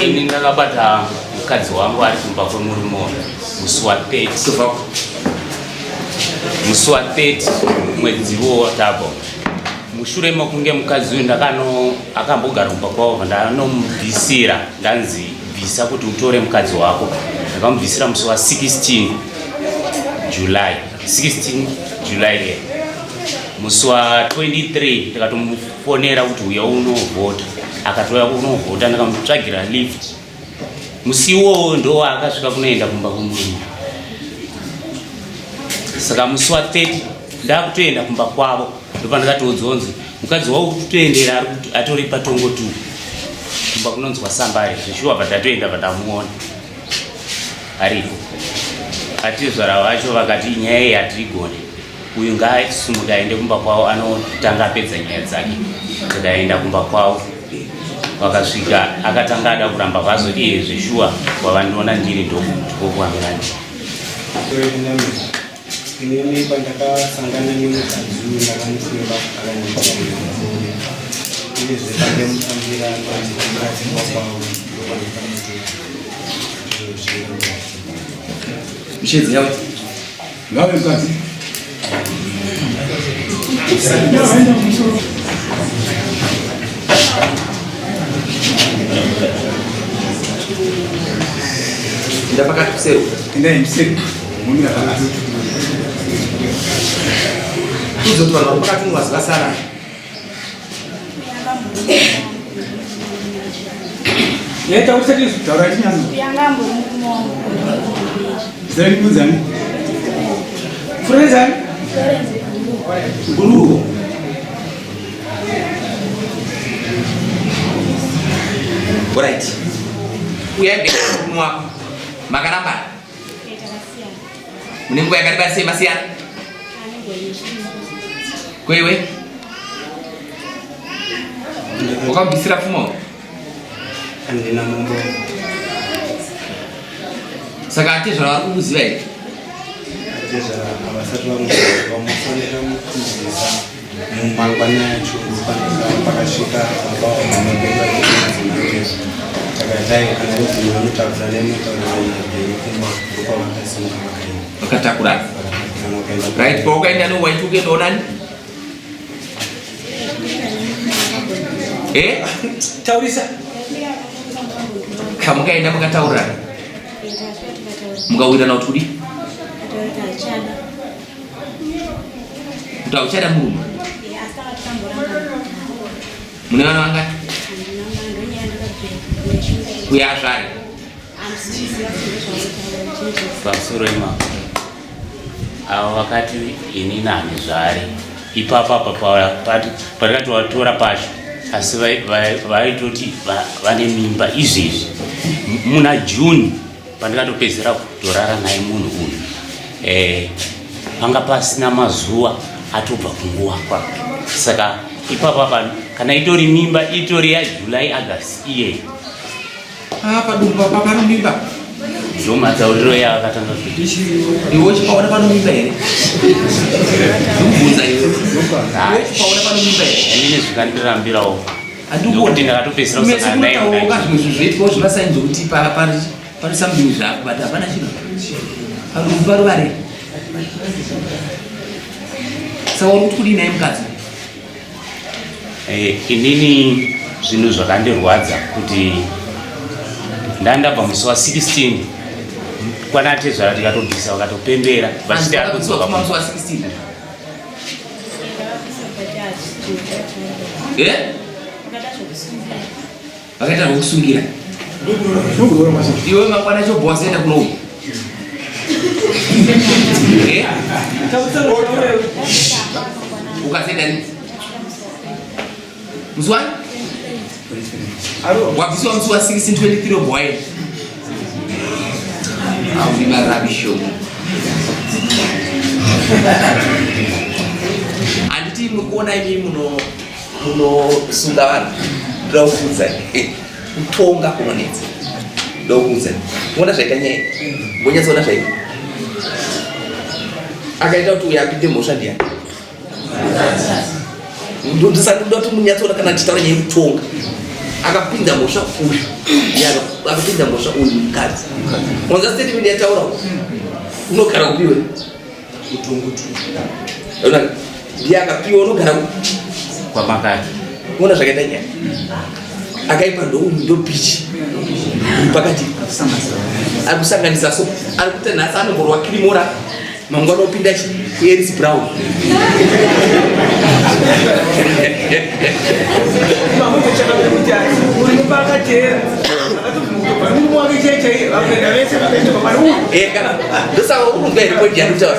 Ini ndakabata mukadzi wangu ari kumba kwemurume musi wa 30 mwedzi woThabho. Mushure mokunge mukadzi uyu akambogara kumba kwavo ndanomubvisira ndanzi bvisa kuti utore mukadzi wako. Ndakamubvisira musi wa 16 July. Musi wa 23 ndakatomufonera kuti uya unovhota. Akatoya kunovhota ndakamutsvagira lift. Musi iwowo ndo akasvika kunoenda kumba kwemurume. Saka musi wa 30 ndakutoenda kumba kwavo ndopandakatodzonzi mukadzi wau kutoendera atori patongo 2 kumba kunonzwa Sambare zvishuwa patatoenda patamuona aripo. Atizvara vacho vakati nyaya iyi hatirigone, uyu ngaasumuke aende kumba kwavo anotanga apedza nyaya dzake. Tikaenda kumba kwavo wakasvika akatanga ada kuramba vazoti zvishuwa wavandiona ndiri ndokuambirani. Ini pandakasangana nemukadzi uyu ndakamufunga ini zvepandemutambira ndikadzingwa kwavo mishedzi yawe ngave mukadzi ndapakati kusero endai mseri mumira pakati kuzoti vanhu vari pakati mwazivasara yaita usati taura chinyanzo zera likunzani furenzani nguruwo right uyaende kumwa makaramba mune nguva yakareba sei masiyana kwewe wakambisira pfuma andina mumbo saka atezvara vari kukuziva here atezvara havasati vamufanira mukuzivisa mumangwana yacho pakasvika takatai kana rudzi vanotakura nemutauraaikumwa ndokwavakasimuka vakaenda vakatakurana right pawakaenda newaiti ukaenda onani taurisa kamukaenda mukataurana mukawirirana kuti kudi kuti auchada murume mune vana vangati kuyazvari Pasuro ima avo vakati ini nani zvari ipapa patakatovatora pasho asi vaitoti vane mimba izvezvi muna June pandakatopedzera kutorara naye munhu uyu panga pasina mazuva atobva kunguva kwake. Saka ipapa kana itori mimba itori yaJuly August iye padumbu apa pano mimba zvomatauriro yaakatanga kuti iwe uchipaona pano mimba here ndikubvunza iwe uchipaona pano mimba here inini zvikandirambirawo ndokuti ndakatopedzera kusangana naye zvimwe zvezvoitwawo zvimasainzi kuti pane samudini zvako but hapana chino padumbu paro vari saka uri kuti kudii naye mukadzi inini zvinhu zvakandirwadza kuti ndandabva musi wa 16 kwanatezvara tikatobvisa vakatopembera vachiti ari kudzoka musi wa 16 vakaita zvokusungira iwe mangwana chobva wasaenda kunou ukasaenda ni musi wani wabvisiwa musi wa 1623 boy aurimarabisho handiti mukuona imi munosunga vanhu ndirakuudza kutonga kunonetsa ndokuudza uona zvaita nyaya mbonyatsaona zvaita akaita kuti uyo apinde mhosva ndiani ndisati ndoda kuti munyatsoona kana tichitaura nyaya yekutonga akapinda musha uyu akapinda musha uyu mukadzi wanza statement yataura unogara kupiwe utungutu ona ndiye akapiwa unogara kwa makati una zvakaita nyaya akaipa ndo pichi pakati akusanganisa so arikuti nhasi anomborwa kirimora mangwana opinda Eris Brown ndosaka urungairipoti yanutaura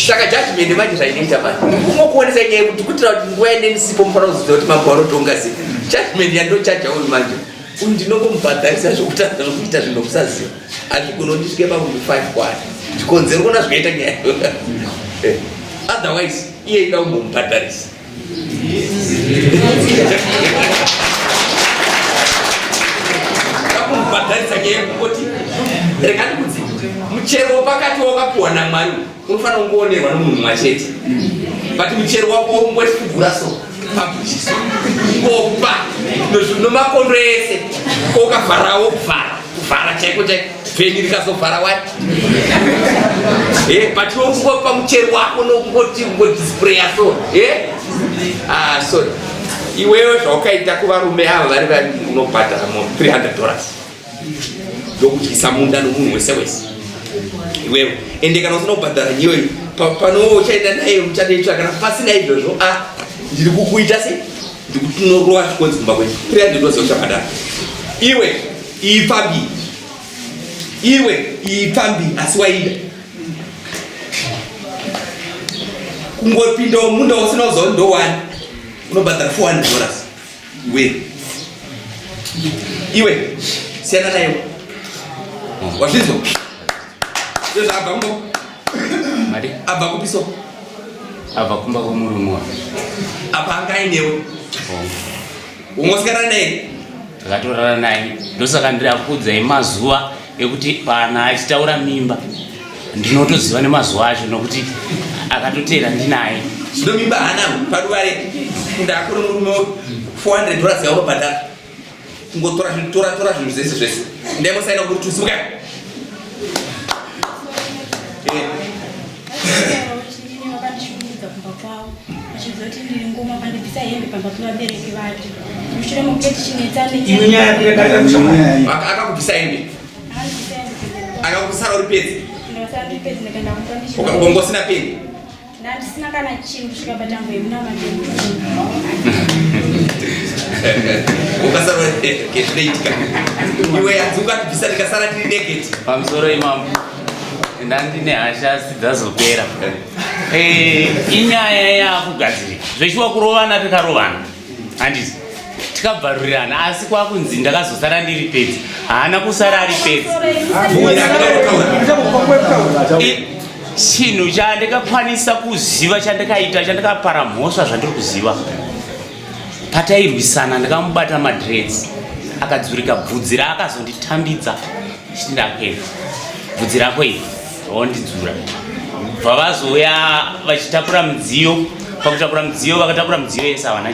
saka judgment manje zvainoita manje umokuonesa nyaya kuti kutira kuti nguva ine misipo mufanira kuziva kuti mangwana otonga sei judgment yandochaja uri manje uyu ndinongomubhadharisa zvokutanga zvokuita zvinokusaziva azvigona ndisvike pamunhu 5 kwani zvikonzero kuona zvikaita nyaya otherwise iye ida kumbomubhadharisa akumubhadharisa nyaya yekungoti rekani kudzi muchero pakati wakapiwa naMwari unofanira kungoonerwa nomunhu mwachete but muchero wako ungoti kugura so pabuchiso ngopa nomakondo ese kokavharawo kuvhara chaiko chaiko feni rikazovhara wati but wongopa muchero wako nongoti ngodisplaya so sorry iwewe zvaukaita kuvarume ava vari unobhadhara $300 ndokutyisa munda nomunhu wese wese iwewe ende kana usina kubhadhara nyiwe pano uchaenda naye muchadeitsva kana pasina izvozvo ndiri kukuita sei ndikutinorowa zvikonzi kumba kwenyu $300 uchabhadhara iwe ipambi asi waida kungopinda munda usina kuziva ndo 1 unobhadhara $400 iwe siyana nayo wazvizwa zvezvaabva kumbo mari abva kupiso abva kumba kwomurumwa apa angainewe ungosikana naye takatorana naye ndosaka ndirakuudzai mazuva ekuti pana achitaura mimba ndinotoziva nemazuva acho nokuti akatotera ndinaye zvino mimba hana paduvare ndakuri murume $400 yaunobhadhara kungotora zvinhu zvese zvese ndaimusaina kuti tusimuka akakubvisa hembe akakusara uri pedzi ukangosina peni ndisina kana chinhu kusvika patangoemuna madeni ukasara zvinoitika iwe adzuka kubvisa ndikasara tiri negeti pamusoro imamo ndandine hasha sidzazopera inyaya yakugadzirika zvechiwa kurovana tikarovana handisi tikabvarurirana asi kwakunzi ndakazosara ndiri pedzi haana kusara ari pedzi chinhu chandikakwanisa kuziva chandikaita chandikapara mhosva zvandiri kuziva patairwisana ndikamubata madreds akadzurika bvudzi raakazonditambidza chiti ndakwena bvudzi rako iri raondidzura bva vazoya vachitakura mudziyo pakutakura mudziyo vakatakura mudziyo yese havana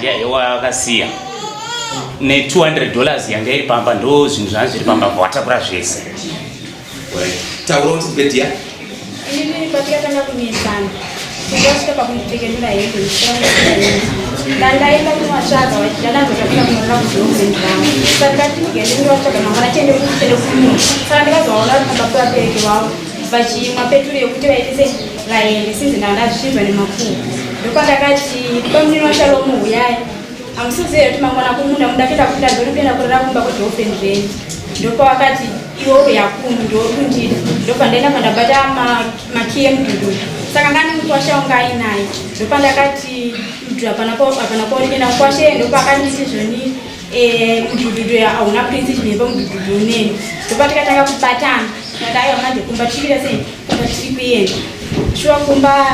vakasiya ne$200 yanga iri pamba ndo zvinhu zvanga zviri pamba vatakura zvese taura kuti bedya ini patikatanga kunesana tikasvika pakunditekenura hembe ndandaenda kunovatsvaga vachidanazokapika kunorora kudhokumendrama saka ndikatigeendinovatsvaga mangwana tiende kumunhu saka ndikazovaona kuti vabereki vavo vachimwa peturu yekuti vaitise vaende sinzi ndandazvisvinzwa nemakuru ndopandakati pamuninoshalomu huyai hamusizive kuti mangwana kumunda mundapinda kupinda ndonopinda kurara kumba kudhofenreni ndopavakati iwo yakumu ndokundida ndopandaenda pandabata makiye mudhudhu saka ngani mukwasha wanga ainaye ndopandakati mudhudhu apana kwaonekena mukwasha ndopakanditi zvoni mudhudhu hauna prinsi chinepa mudhudhu unene ndopatikatanga kubatana nadaiwa manje kumba tikira sei kumba tiri kuenda shuwa kumba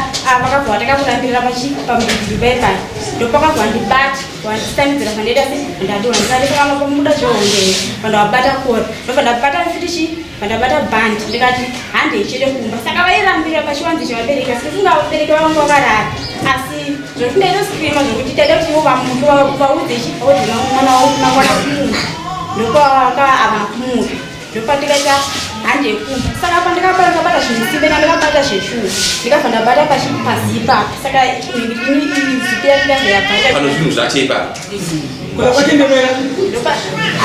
vakabva vatakamurambirira pamudhudhu paipai ndopakabva ndibata wandisitamidzira pandaita se ndadondikadekama pamuda zvohongei pandavabata kora ndopandabata fitishi pandabata bhandi ndikati handi ichide kumba saka vairambira pachiwanzo chavabereki asi kunga vabereki vavanga vakarara asi Zvokundaita screama zvokuti taida kuti ivo vamuntu vaudze chiodzi mwana wakuna kumuka ndokwaka ava kumuka ndopandikaita hande yekumba saka pandikapa ndikabata zvisimbe nandikabata zveshuwa ndikabva ndabata pasi ipapo saka zipi yakidazayabata pano zvinhu zvacho ipapo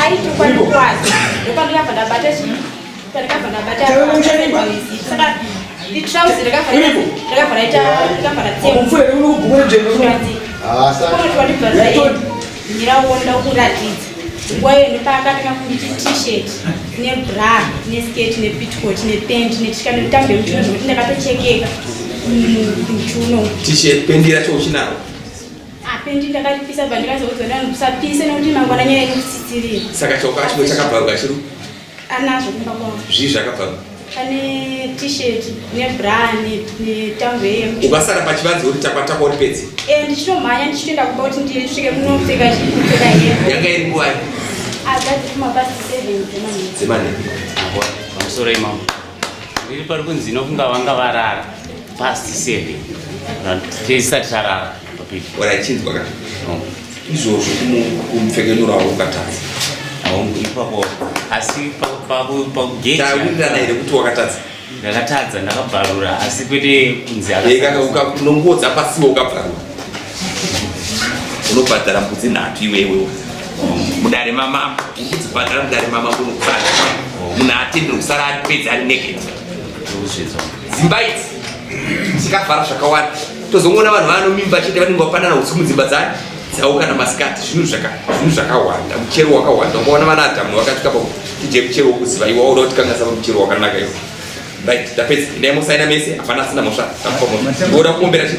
aiti kwandikwazi ndopandikabva ndabata pandikabva ndabata saka itrauzi rakabva raita ndiraonda kuratidza nguva iyo ndopakatanga kunditi t-shirt nebra nesketi nepitcoat nepent netika nemutambo yemuchuno zvokuti ndakatochekeka muchuno t-shirt pendi racho uchinaro pendi ndakaripisa bva ndikazoudzona ndisapise nekuti mangwana nyaya inokusisirira saka chaukacho chakabvaruka chiro anazvo kumba kwangu zvii zvakabvaruka pane t-shirt nebra netambo yemuchuno ukasara pachivanze uri takwata uri pedzi ndichitomhanya ndichitoenda kumba kuti ndisvike munopfeka hembe yanga iri nguwai agadziri kumapasi 7 dzemane pamusoro imamo ndiri pari kunzi inofunga vanga varara past 7 tisati tarara papiri warachinzwa kana izvozvo kumupfekenura wavo ukatadza ipapo asi pakugetawirana here kuti wakatadza ndakatadza ndakabvarura asi kwete kunzi unongodza pasiwo ukabvarura unobhadhara mbudzi 3 iwewe mudare mamambo ukudzibhadhara mudare mamambo nokufara munhu atendere kusara ari pedzi ari negeti dzimba idzi tikavhara zvakawanda tozongoona vanhu vanomimba chete vanenge vapanana usiku mudzimba dzavo kana masikati zvinhu zvakawanda muchero wakawanda ukaona vana adhamu vakasvika pakutije muchero wokuziva iwa uda kuti kanga sava muchero wakanaka iwo right tapedza endai musaina mese hapana asina mhosva oda kuombera chii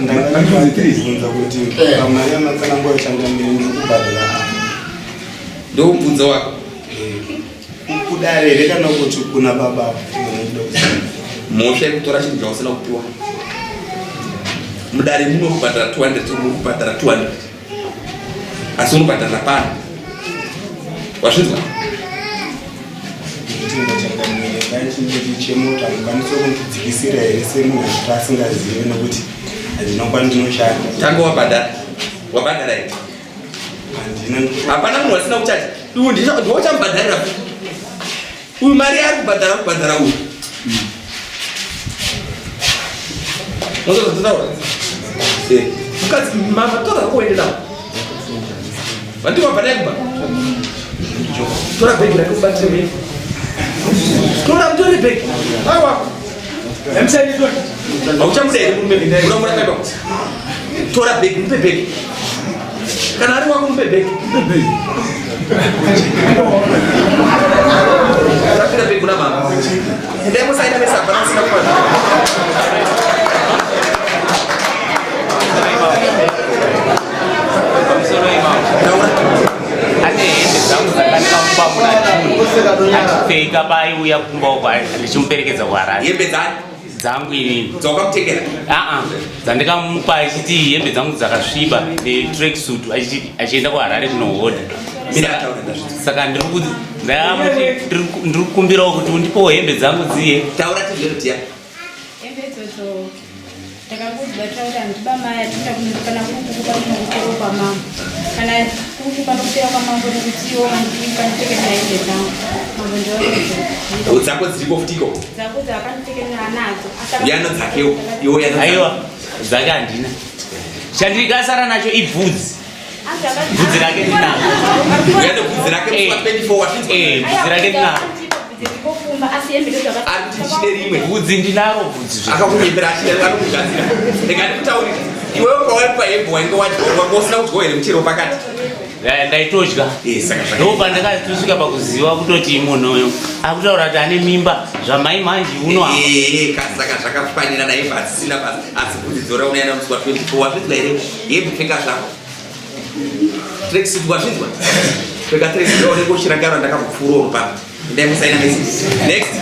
ndakabvunza kuti pamari yamatsanango yachangamire ndikubhadhara ndo mubvunzo wako kudare here kana kuti kuna baba mhosva yekutora chinhu chausina kupiwa mudare munokubhadhara 200 unokubhadhara 200 asi unobhadhara pano wazvinzwa ndachangamire ngaichindeti chemota mukwanisa kundidzikisira here semunhu asvika asingazivi nokuti handinokwa ndinoshanda tanga wabhadhara here hapana munhu asina kuchati iwe ndowachamubhadharira uyu mari ari kubhadhara uyu nozozotaura mukadzi mama tora kuende navo vandiwa bhadhara kuba tora bhegi rakubatire tora mutore bhegi awa hauchamudairi uramurakaibva tora bhegi mupe bhegi kana ari wako mupe bhegi rapira bhegi kuna mama endai musaina mesa hapana asina kupa pamusoro imamo ane hembe dzangu dzakandikamupa muna achipfeka paiuya kumba uko ndichimuperekedza kuharare hembe dzangu inini dzaukamutengera dzandikamupa achiti hembe dzangu dzakasviba netrack suit achienda kuharare kunohodha saka ndiri kukumbirawo kuti undipowo hembe dzangu dziye taura tizverotiya hembe idzodzo ndakakudzibataura ndibamaya tinda kana kukukupa nokutero kwamambo kana kukupa nokutera kwamambo nokutiwo kanditekera hembe dzangu mambo ndio dzako dziripo futiko dzako dzakanditekera nadzo yano dzakewo iwo yano aiwa dzake handina chandikasara nacho ibvudzi bvudzi rake ndinaro yano bvudzi rake 24 washinzwa bvudzi rake ndinaro ari kuti chine rimwe bvudzi ndinaro bvudzi akakunyembera achida anokugadzira ndikandikutaurira iwewe pawaipa hembe wainge wasina kudyiwa here muchero pakati ndaitodya ndopandakatosvika pakuziva kutoti munhu uyu akutaura kuti ane mimba zvamai manje uno saka zvakafanira nahembe asisina basa asi kudzidzora unaenda musi wa24 wazvinzwa here hembe pfeka zvako tracksuit wazvinzwa pfeka tracksuit aoneke uchirangara ndakambopfuura uno pano ndai musaina mesi next